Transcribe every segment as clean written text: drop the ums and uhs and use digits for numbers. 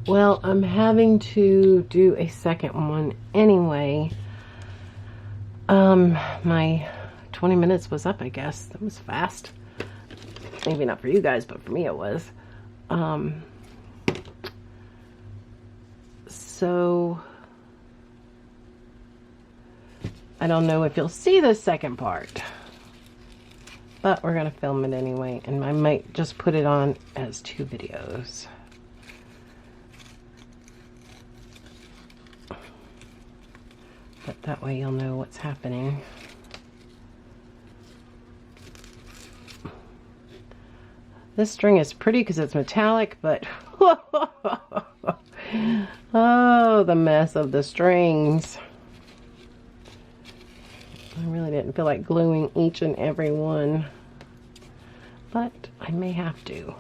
Well, I'm having to do a second one anyway. My 20 minutes was up, I guess. That was fast. Maybe not for you guys, but for me it was. So I don't know if you'll see the second part, but we're gonna film it anyway, and I might just put it on as 2 videos. But that way you'll know what's happening. This string is pretty because it's metallic, but oh, the mess of the strings. I really didn't feel like gluing each and every one, but I may have to.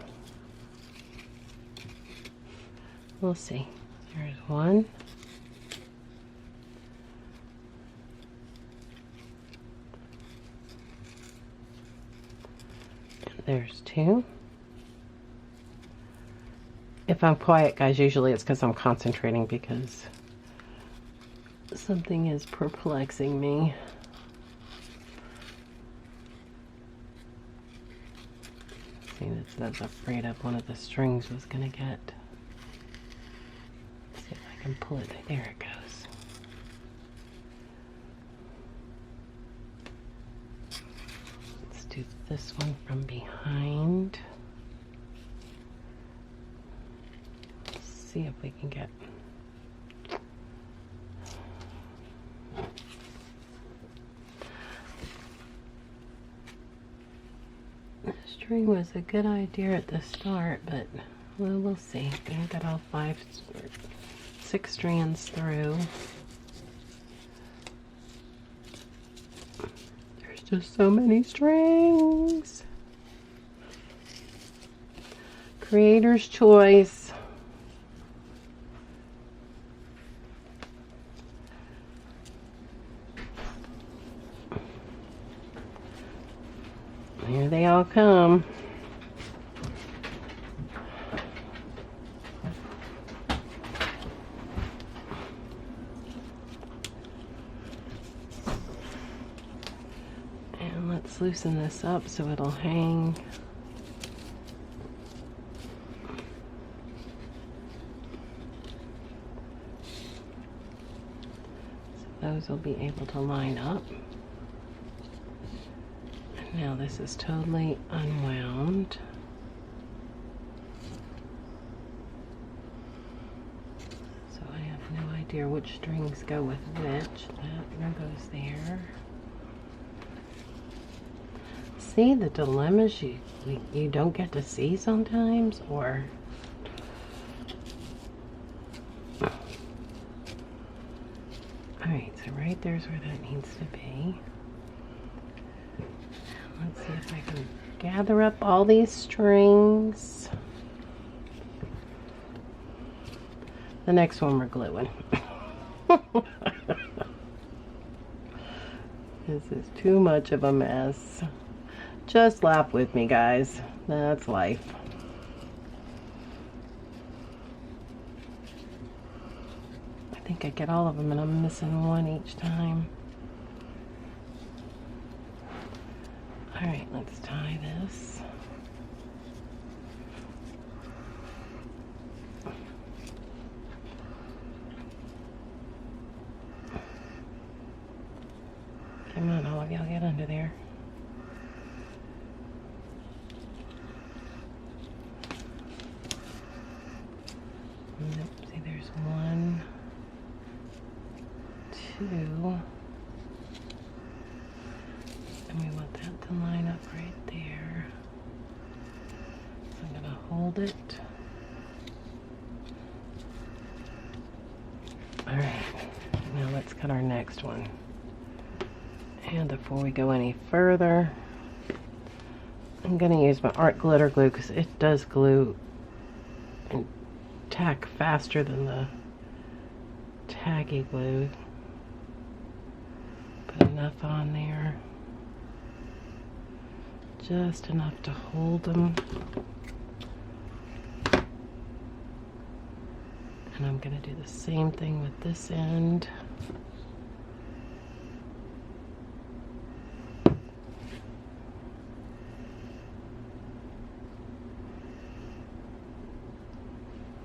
We'll see. There's one. And there's 2. If I'm quiet, guys, usually it's because I'm concentrating because something is perplexing me. See, that's afraid of one of the strings was going to get. Let's see if I can pull it. There it goes. Let's do this one from behind. Let's see if we can get. String was a good idea at the start, but well, we'll see. I got all 6 strands through. There's just so many strings. Creator's choice. Here they all come. And let's loosen this up so it'll hang. So those will be able to line up. Now this is totally unwound. So I have no idea which strings go with which. That one goes there. See the dilemmas you don't get to see sometimes, or alright, so right there's where that needs to be. Let's see if I can gather up all these strings. The next one we're gluing. This is too much of a mess. Just laugh with me, guys. That's life. I think I get all of them and I'm missing one each time. Alright, let's tie this. Come on, all of y'all get under there. Yep, see there's 1, 2. And we want that to line up right there. So I'm going to hold it. Alright, now let's cut our next one. And before we go any further, I'm going to use my art glitter glue because it does glue and tack faster than the taggy glue. Put enough on there. Just enough to hold them. And I'm going to do the same thing with this end.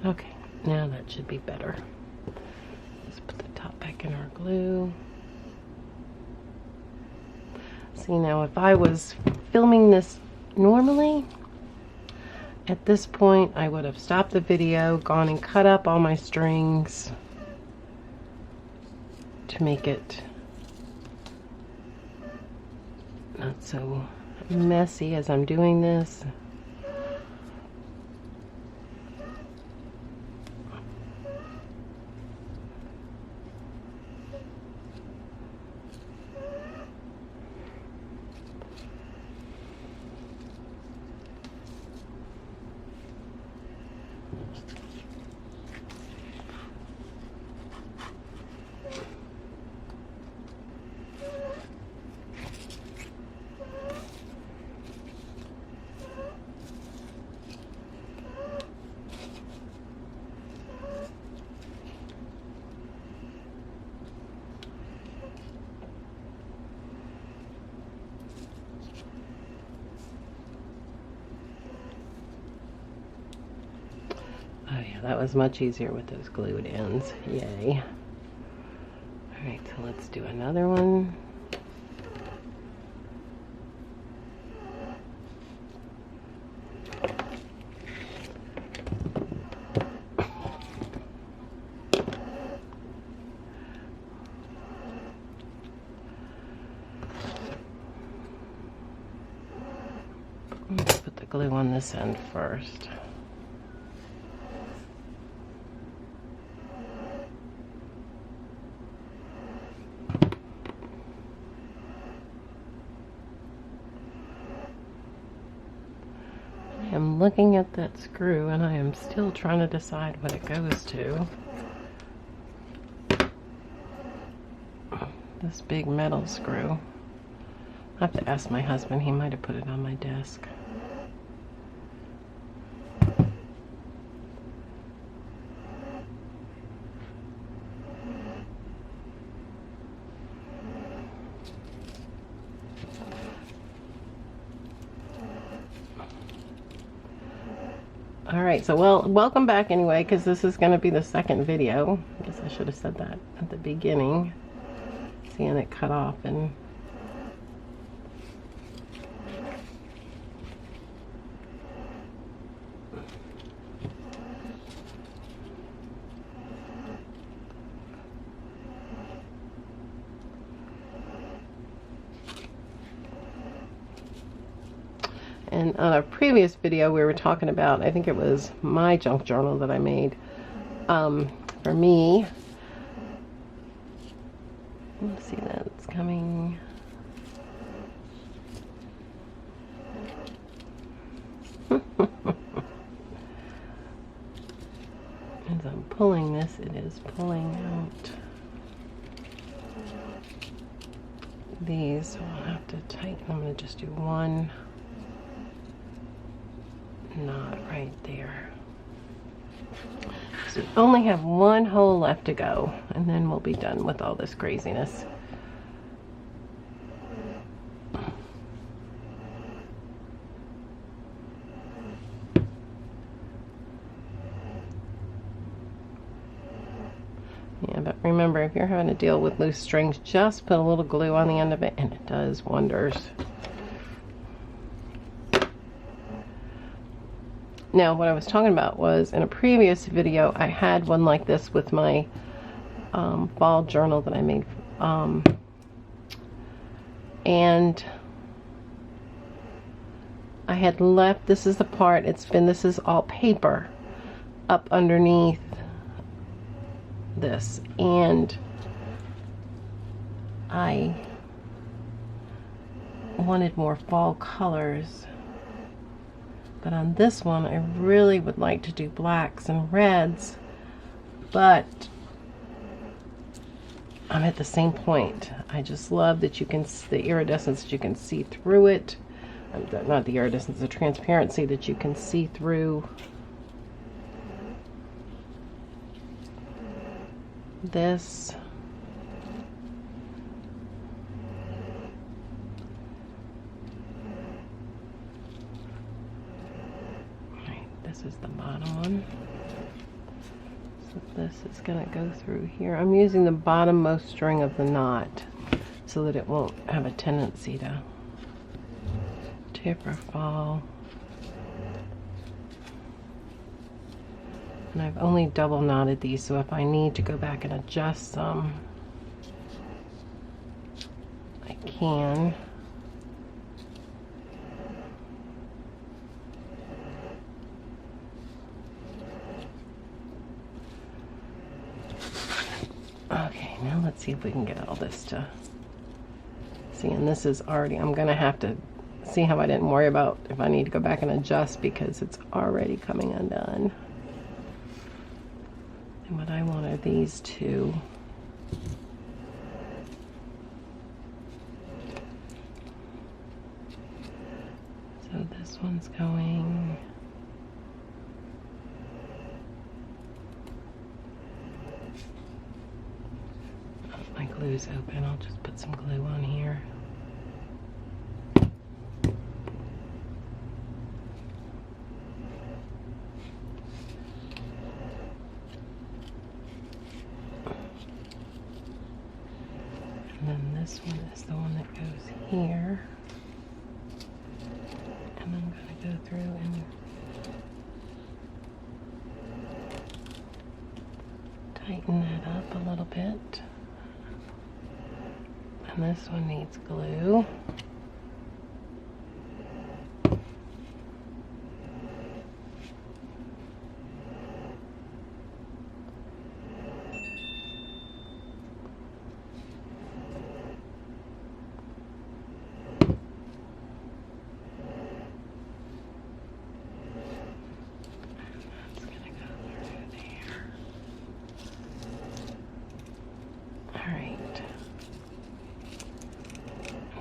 Okay, now that should be better. Let's put the top back in our glue. See, now if I was filming this normally, at this point I would have stopped the video, gone and cut up all my strings to make it not so messy as I'm doing this. Oh yeah, that was much easier with those glued ends. Yay. Alright, so let's do another one. Let's put the glue on this end first. I'm looking at that screw and I am still trying to decide what it goes to. This big metal screw. I have to ask my husband, he might have put it on my desk. Alright, so welcome back anyway, because this is going to be the second video. I guess I should have said that at the beginning. Seeing it cut off and on a previous video we were talking about, I think it was my junk journal that I made for me. Let's see, that's coming. As I'm pulling this, it is pulling out these, so I'll have to tighten. I'm going to just do one knot right there. So we only have one hole left to go, and then we'll be done with all this craziness. Yeah, but remember, if you're having to deal with loose strings, just put a little glue on the end of it and it does wonders. Now, what I was talking about was, in a previous video, I had one like this with my fall journal that I made. And I had left, this is the part, this is all paper up underneath this. And I wanted more fall colors. But on this one, I really would like to do blacks and reds, but I'm at the same point. I just love that you can, the iridescence, that you can see through it. Not the iridescence, the transparency that you can see through. this. This is the bottom one. So this is going to go through here. I'm using the bottommost string of the knot so that it won't have a tendency to tip or fall. And I've only double knotted these, so if I need to go back and adjust some, I can. Okay, now let's see if we can get all this to see. And this is already, I'm gonna have to see how I didn't worry about if I need to go back and adjust because it's already coming undone. And what I want are these two. So this one's going. My glue's open. I'll just put some glue on here. And then this one is the one that goes here. And I'm going to go through and tighten that up a little bit. And this one needs glue.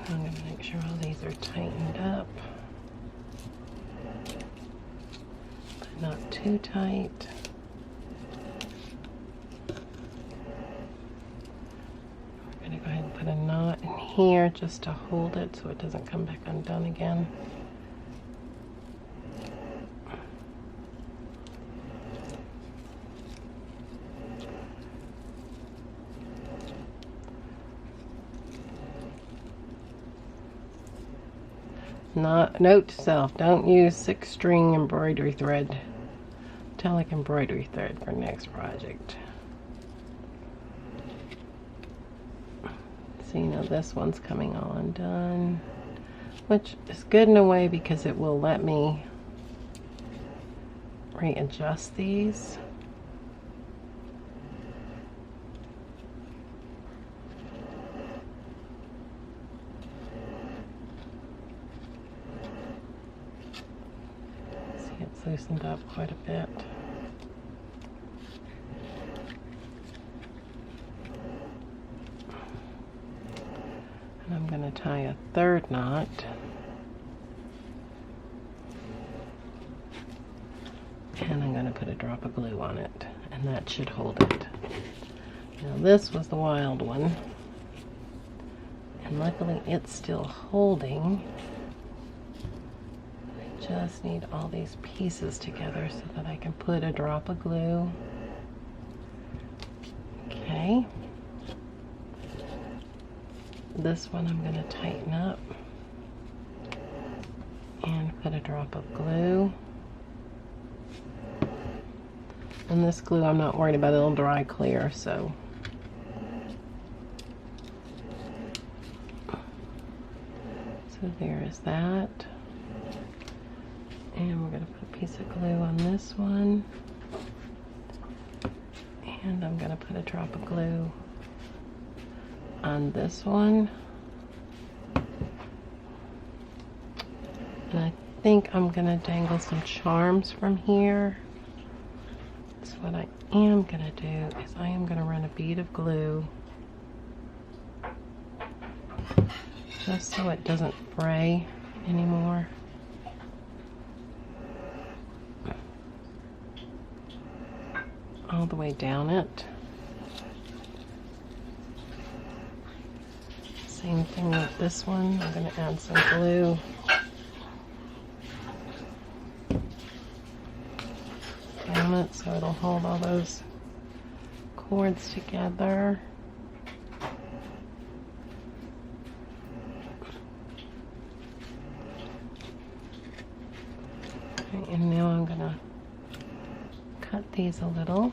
I'm going to make sure all these are tightened up, but not too tight. We're going to go ahead and put a knot in here just to hold it so it doesn't come back undone again. Note to self, don't use 6-string embroidery thread, metallic embroidery thread for next project. So you know this one's coming all undone, which is good in a way because it will let me readjust these. Loosened up quite a bit. And I'm going to tie a third knot. And I'm going to put a drop of glue on it. And that should hold it. Now this was the wild one. And luckily it's still holding. Just need all these pieces together so that I can put a drop of glue. Okay. This one I'm going to tighten up and put a drop of glue. And this glue I'm not worried about, it'll dry clear, so. So there is that. And we're going to put a piece of glue on this one. And I'm going to put a drop of glue on this one. And I think I'm going to dangle some charms from here. So what I am going to do is I am going to run a bead of glue just so it doesn't fray anymore. All the way down it. Same thing with this one. I'm going to add some glue. Down it so it'll hold all those cords together. Okay, and now I'm going to cut these a little.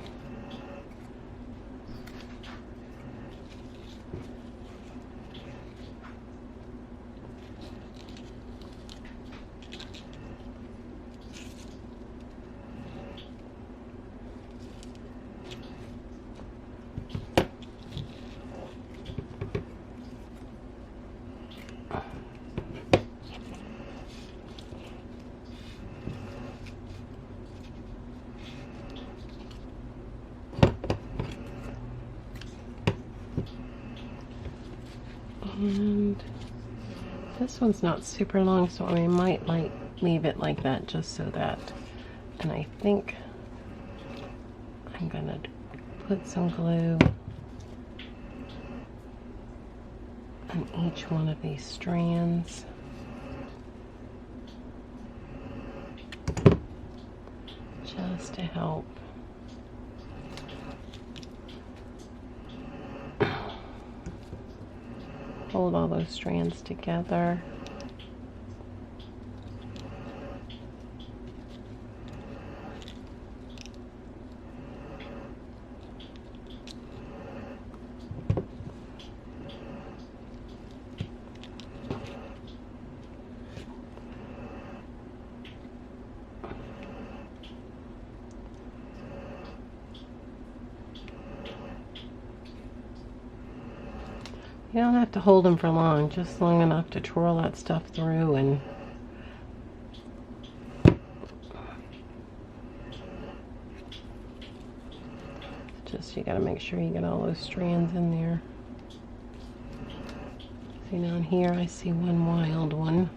And this one's not super long, so I might like leave it like that just so that. And I think I'm gonna put some glue on each one of these strands. Just to help. Hold all those strands together. You don't have to hold them for long, just long enough to twirl that stuff through and just, you gotta make sure you get all those strands in there. See, down here I see one wild one.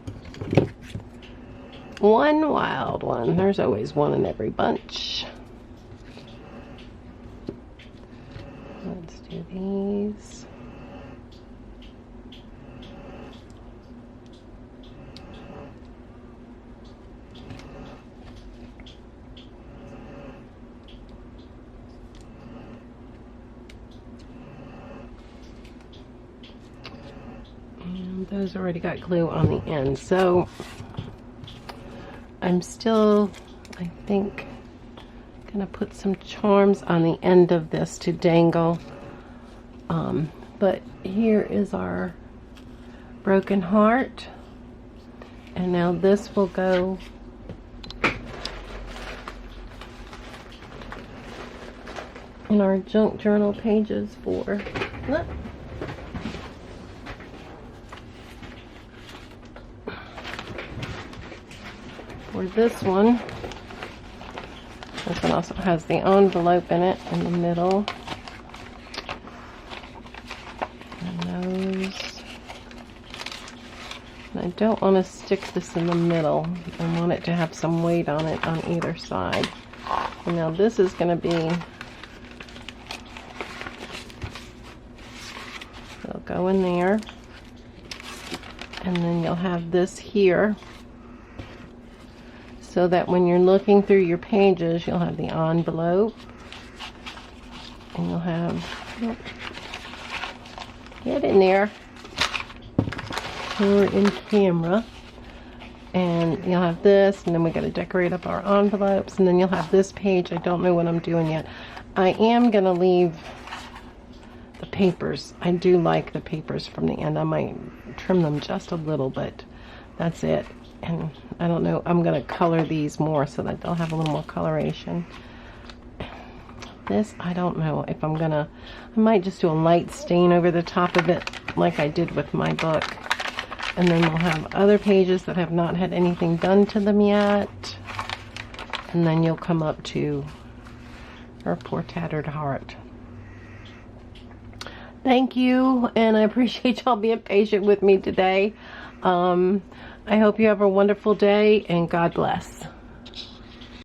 One wild one. There's always one in every bunch. Let's do these. Those already got glue on the end, so I'm still, I think, gonna put some charms on the end of this to dangle. But here is our broken heart, and now this will go in our junk journal pages for, look. For this one also has the envelope in it in the middle. And those. And I don't want to stick this in the middle. I want it to have some weight on it on either side. And now this is going to be, it'll go in there. And then you'll have this here, so that when you're looking through your pages, you'll have the envelope, and you'll have, get in there, we're in camera, and you'll have this, and then we got to decorate up our envelopes, and then you'll have this page. I don't know what I'm doing yet. I am going to leave the papers. I do like the papers from the end. I might trim them just a little, but that's it. And I don't know, I'm going to color these more so that they'll have a little more coloration. This, I don't know if I'm going to, I might just do a light stain over the top of it like I did with my book. And then we'll have other pages that have not had anything done to them yet. And then you'll come up to her poor tattered heart. Thank you, and I appreciate y'all being patient with me today. I hope you have a wonderful day, and God bless.